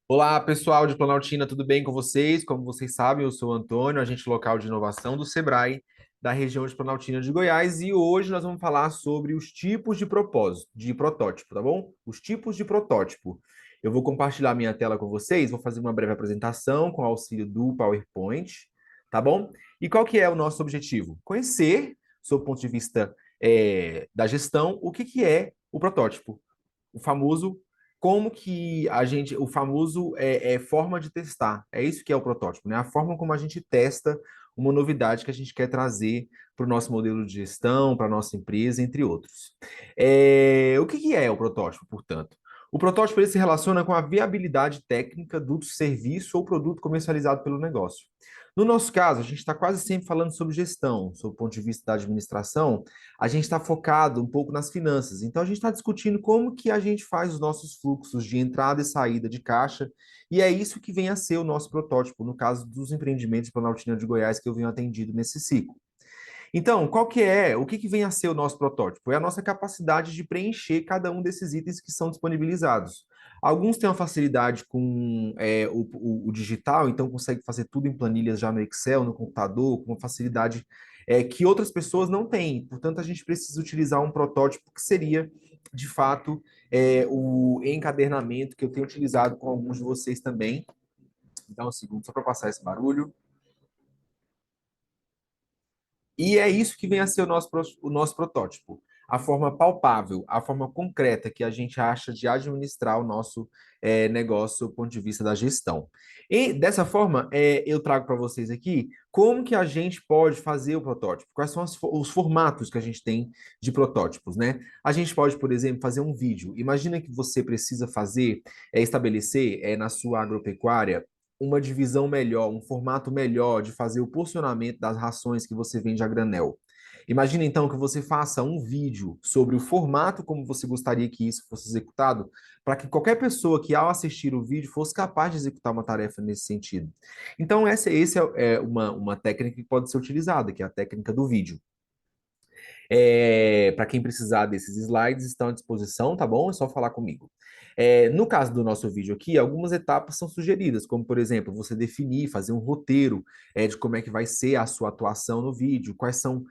Olá, pessoal de Planaltina, tudo bem com vocês? Como vocês sabem, eu sou o Antônio, agente local de inovação do Sebrae, da região de Planaltina de Goiás, e hoje nós vamos falar sobre os tipos de propósito, de protótipo, tá bom? Os tipos de protótipo. Eu vou compartilhar minha tela com vocês, vou fazer uma breve apresentação com auxílio do PowerPoint, tá bom? E qual que é o nosso objetivo? Conhecer, sob o ponto de vista da gestão, o que é o protótipo, o famoso como que a gente, o famoso forma de testar. É isso que é o protótipo, né? A forma como a gente testa uma novidade que a gente quer trazer para o nosso modelo de gestão, para a nossa empresa, entre outros. O que é o protótipo, portanto? O protótipo ele se relaciona com a viabilidade técnica do serviço ou produto comercializado pelo negócio. No nosso caso, a gente está quase sempre falando sobre gestão, sob o ponto de vista da administração, a gente está focado um pouco nas finanças. Então, a gente está discutindo como que a gente faz os nossos fluxos de entrada e saída de caixa, e é isso que vem a ser o nosso protótipo, no caso dos empreendimentos de Planaltina de Goiás que eu venho atendido nesse ciclo. Então, o que vem a ser o nosso protótipo? É a nossa capacidade de preencher cada um desses itens que são disponibilizados. Alguns têm uma facilidade com o digital, então consegue fazer tudo em planilhas já no Excel, no computador, com uma facilidade que outras pessoas não têm. Portanto, a gente precisa utilizar um protótipo que seria, de fato, o encadernamento que eu tenho utilizado com alguns de vocês também. Então, um segundo, só para passar esse barulho. E é isso que vem a ser o nosso protótipo. A forma palpável, a forma concreta que a gente acha de administrar o nosso negócio do ponto de vista da gestão. E dessa forma, eu trago para vocês aqui como que a gente pode fazer o protótipo, quais são os formatos que a gente tem de protótipos, né? A gente pode, por exemplo, fazer um vídeo. Imagina que você precisa fazer, estabelecer na sua agropecuária uma divisão melhor, um formato melhor de fazer o porcionamento das rações que você vende a granel. Imagina então que você faça um vídeo sobre o formato como você gostaria que isso fosse executado, para que qualquer pessoa que ao assistir o vídeo fosse capaz de executar uma tarefa nesse sentido. Então, essa é uma técnica que pode ser utilizada, que é a técnica do vídeo. Para quem precisar desses slides, estão à disposição, tá bom? É só falar comigo. No caso do nosso vídeo aqui, algumas etapas são sugeridas, como, por exemplo, você definir, fazer um roteiro de como é que vai ser a sua atuação no vídeo, quais são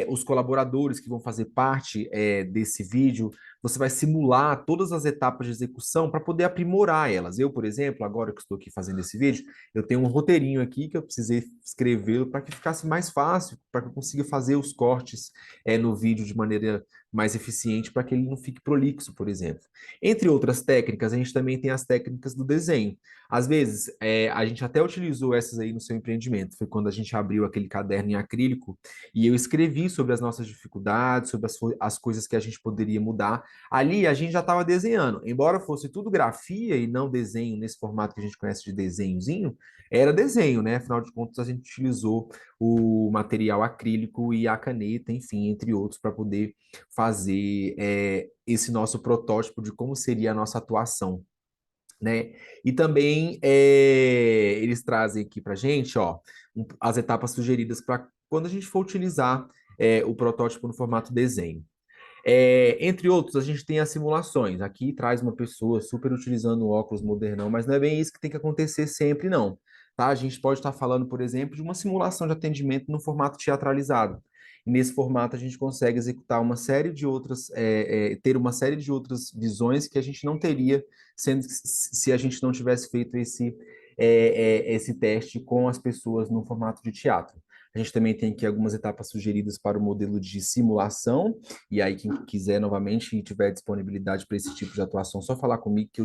os colaboradores que vão fazer parte desse vídeo. Você vai simular todas as etapas de execução para poder aprimorar elas. Eu, por exemplo, agora que estou aqui fazendo esse vídeo, eu tenho um roteirinho aqui que eu precisei escrevê-lo para que ficasse mais fácil, para que eu consiga fazer os cortes no vídeo de maneira mais eficiente para que ele não fique prolixo, por exemplo. Entre outras técnicas, a gente também tem as técnicas do desenho. Às vezes, a gente até utilizou essas aí no seu empreendimento. Foi quando a gente abriu aquele caderno em acrílico e eu escrevi sobre as nossas dificuldades, sobre as coisas que a gente poderia mudar. Ali a gente já estava desenhando. Embora fosse tudo grafia e não desenho nesse formato que a gente conhece de desenhozinho, era desenho, né? Afinal de contas, a gente utilizou o material acrílico e a caneta, enfim, entre outros, para poder fazer esse nosso protótipo de como seria a nossa atuação, né? E também eles trazem aqui para gente, ó, as etapas sugeridas para quando a gente for utilizar o protótipo no formato desenho. Entre outros, a gente tem as simulações. Aqui traz uma pessoa super utilizando o óculos modernão, mas não é bem isso que tem que acontecer sempre, não. Tá? A gente pode estar falando, por exemplo, de uma simulação de atendimento no formato teatralizado. E nesse formato a gente consegue executar uma série de outras, ter uma série de outras visões que a gente não teria sendo se a gente não tivesse feito esse teste com as pessoas no formato de teatro. A gente também tem aqui algumas etapas sugeridas para o modelo de simulação, e aí, quem quiser novamente e tiver disponibilidade para esse tipo de atuação, só falar comigo que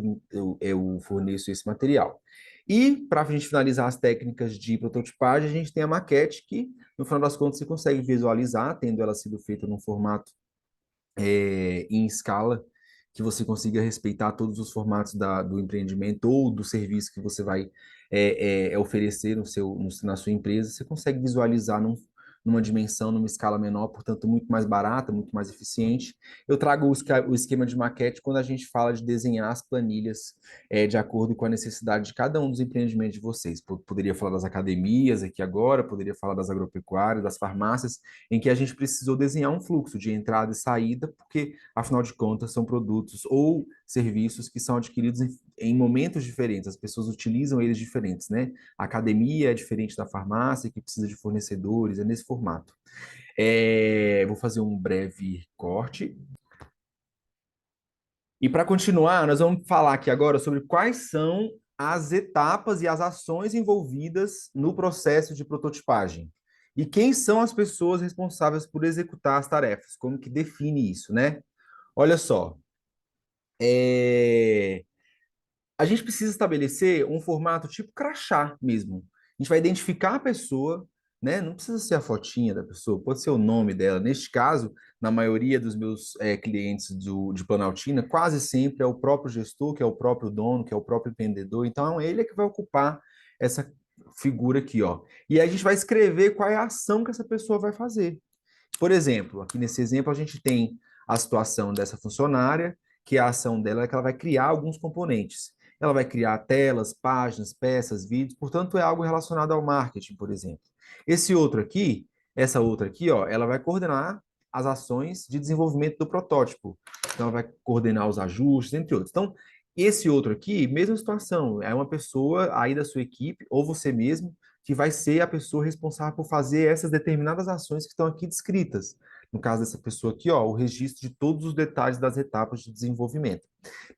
eu forneço esse material. E, para a gente finalizar as técnicas de prototipagem, a gente tem a maquete, que, no final das contas, você consegue visualizar, tendo ela sido feita num formato em escala, que você consiga respeitar todos os formatos do empreendimento ou do serviço que você vai oferecer na sua empresa, você consegue visualizar numa dimensão, numa escala menor, portanto, muito mais barata, muito mais eficiente. Eu trago o esquema de maquete quando a gente fala de desenhar as planilhas de acordo com a necessidade de cada um dos empreendimentos de vocês. Poderia falar das academias aqui agora, poderia falar das agropecuárias, das farmácias, em que a gente precisou desenhar um fluxo de entrada e saída, porque, afinal de contas, são produtos ou serviços que são adquiridos em momentos diferentes, as pessoas utilizam eles diferentes, né? A academia é diferente da farmácia, que precisa de fornecedores, é nesse formato. Vou fazer um breve corte. E para continuar, nós vamos falar aqui agora sobre quais são as etapas e as ações envolvidas no processo de prototipagem. E quem são as pessoas responsáveis por executar as tarefas? Como que define isso, né? Olha só, é, a gente precisa estabelecer um formato tipo crachá mesmo. A gente vai identificar a pessoa, né? Não precisa ser a fotinha da pessoa, pode ser o nome dela. Neste caso, na maioria dos meus clientes de Planaltina, quase sempre é o próprio gestor, que é o próprio dono, que é o próprio empreendedor. Então, ele é que vai ocupar essa figura aqui, ó. E aí a gente vai escrever qual é a ação que essa pessoa vai fazer. Por exemplo, aqui nesse exemplo, a gente tem a situação dessa funcionária, que a ação dela é que ela vai criar alguns componentes. Ela vai criar telas, páginas, peças, vídeos, portanto, é algo relacionado ao marketing, por exemplo. Esse outro aqui, essa outra aqui, ó, ela vai coordenar as ações de desenvolvimento do protótipo. Então, ela vai coordenar os ajustes, entre outros. Então, esse outro aqui, mesma situação, é uma pessoa aí da sua equipe, ou você mesmo, que vai ser a pessoa responsável por fazer essas determinadas ações que estão aqui descritas. No caso dessa pessoa aqui, ó, o registro de todos os detalhes das etapas de desenvolvimento.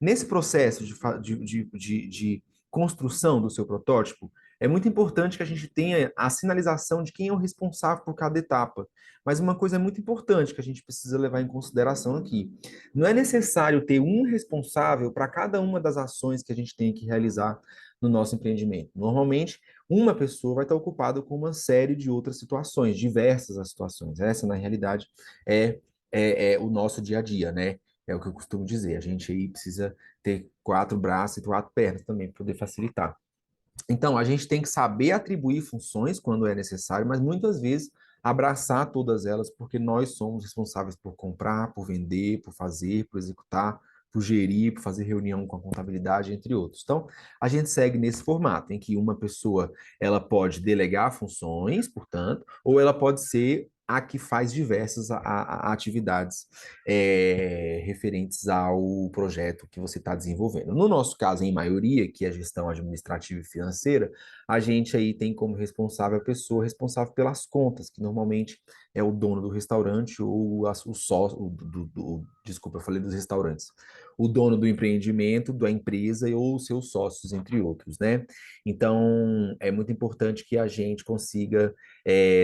Nesse processo de construção do seu protótipo, é muito importante que a gente tenha a sinalização de quem é o responsável por cada etapa. Mas uma coisa muito importante que a gente precisa levar em consideração aqui: não é necessário ter um responsável para cada uma das ações que a gente tem que realizar no nosso empreendimento. Normalmente, uma pessoa vai estar ocupada com uma série de outras situações, diversas as situações. Essa, na realidade, é o nosso dia a dia, né? É o que eu costumo dizer. A gente aí precisa ter 4 braços e 4 pernas também para poder facilitar. Então, a gente tem que saber atribuir funções quando é necessário, mas muitas vezes abraçar todas elas, porque nós somos responsáveis por comprar, por vender, por fazer, por executar, por gerir, por fazer reunião com a contabilidade, entre outros. Então, a gente segue nesse formato, em que uma pessoa ela pode delegar funções, portanto, ou ela pode ser a que faz diversas atividades referentes ao projeto que você está desenvolvendo. No nosso caso, em maioria, que é a gestão administrativa e financeira, a gente aí tem como responsável a pessoa responsável pelas contas, que normalmente é o dono do restaurante ou o sócio, desculpa, eu falei dos restaurantes, o dono do empreendimento, da empresa ou os seus sócios, entre outros, né? Então, é muito importante que a gente consiga,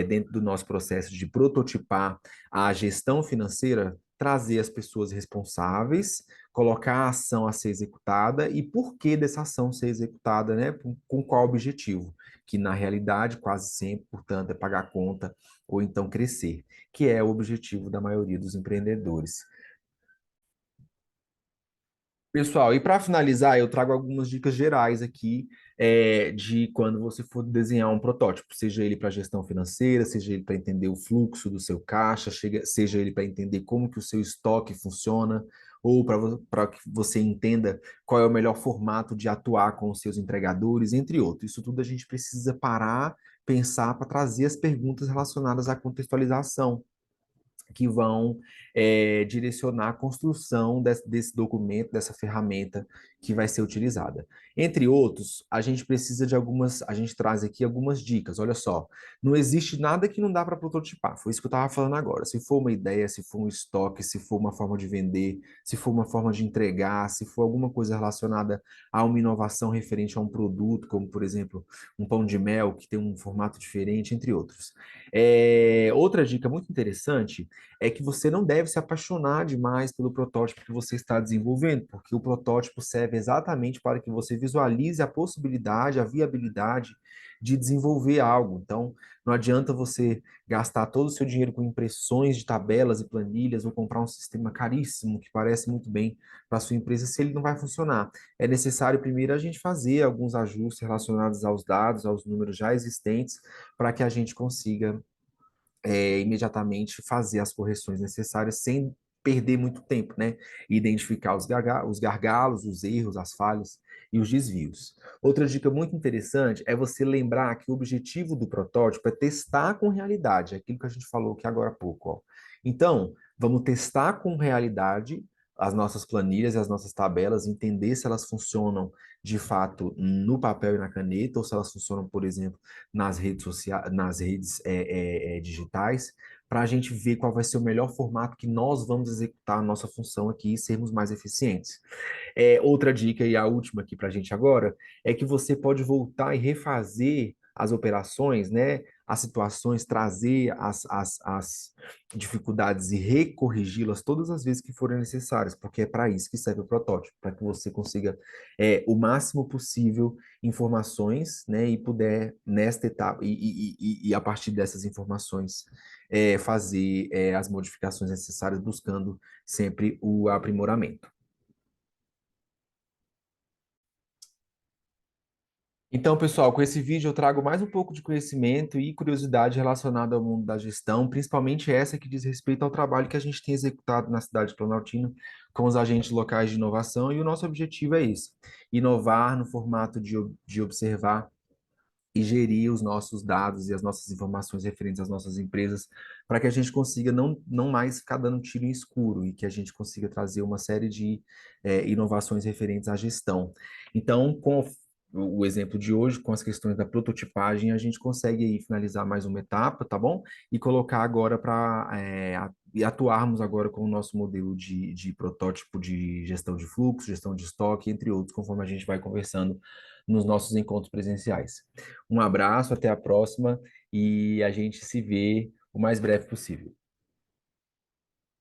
dentro do nosso processo de prototipar a gestão financeira, trazer as pessoas responsáveis, colocar a ação a ser executada e por que dessa ação ser executada, né? Com qual objetivo? Que na realidade, quase sempre, portanto, é pagar a conta ou então crescer, que é o objetivo da maioria dos empreendedores. Pessoal, e para finalizar, eu trago algumas dicas gerais aqui de quando você for desenhar um protótipo, seja ele para gestão financeira, seja ele para entender o fluxo do seu caixa, seja ele para entender como que o seu estoque funciona, ou para que você entenda qual é o melhor formato de atuar com os seus entregadores, entre outros. Isso tudo a gente precisa parar, pensar para trazer as perguntas relacionadas à contextualização que vão direcionar a construção desse documento, dessa ferramenta que vai ser utilizada. Entre outros, a gente precisa de a gente traz aqui algumas dicas. Olha só, não existe nada que não dá para prototipar. Foi isso que eu estava falando agora. Se for uma ideia, se for um estoque, se for uma forma de vender, se for uma forma de entregar, se for alguma coisa relacionada a uma inovação referente a um produto, como por exemplo um pão de mel que tem um formato diferente, entre outros. Outra dica muito interessante é que você não deve se apaixonar demais pelo protótipo que você está desenvolvendo, porque o protótipo serve exatamente para que você visualize a possibilidade, a viabilidade de desenvolver algo. Então, não adianta você gastar todo o seu dinheiro com impressões de tabelas e planilhas ou comprar um sistema caríssimo que parece muito bem para a sua empresa se ele não vai funcionar. É necessário primeiro a gente fazer alguns ajustes relacionados aos dados, aos números já existentes, para que a gente consiga imediatamente fazer as correções necessárias sem perder muito tempo, né? Identificar os gargalos, os erros, as falhas e os desvios. Outra dica muito interessante é você lembrar que o objetivo do protótipo é testar com realidade, é aquilo que a gente falou aqui agora há pouco, ó. Então, vamos testar com realidade as nossas planilhas e as nossas tabelas, entender se elas funcionam de fato no papel e na caneta, ou se elas funcionam, por exemplo, nas redes sociais, nas redes digitais, para a gente ver qual vai ser o melhor formato que nós vamos executar a nossa função aqui e sermos mais eficientes. Outra dica e a última aqui para a gente agora é que você pode voltar e refazer as operações, né? As situações, trazer as dificuldades e recorrigi-las todas as vezes que forem necessárias, porque é para isso que serve o protótipo, para que você consiga o máximo possível informações, né? E puder nesta etapa e a partir dessas informações fazer as modificações necessárias, buscando sempre o aprimoramento. Então, pessoal, com esse vídeo eu trago mais um pouco de conhecimento e curiosidade relacionada ao mundo da gestão, principalmente essa que diz respeito ao trabalho que a gente tem executado na cidade de Planaltina com os agentes locais de inovação, e o nosso objetivo é isso: inovar no formato de observar e gerir os nossos dados e as nossas informações referentes às nossas empresas, para que a gente consiga não mais ficar dando tiro em escuro e que a gente consiga trazer uma série de inovações referentes à gestão. Então, com o exemplo de hoje, com as questões da prototipagem, a gente consegue aí finalizar mais uma etapa, tá bom? E colocar agora para e atuarmos agora com o nosso modelo de protótipo de gestão de fluxo, gestão de estoque, entre outros, conforme a gente vai conversando nos nossos encontros presenciais. Um abraço, até a próxima e a gente se vê o mais breve possível.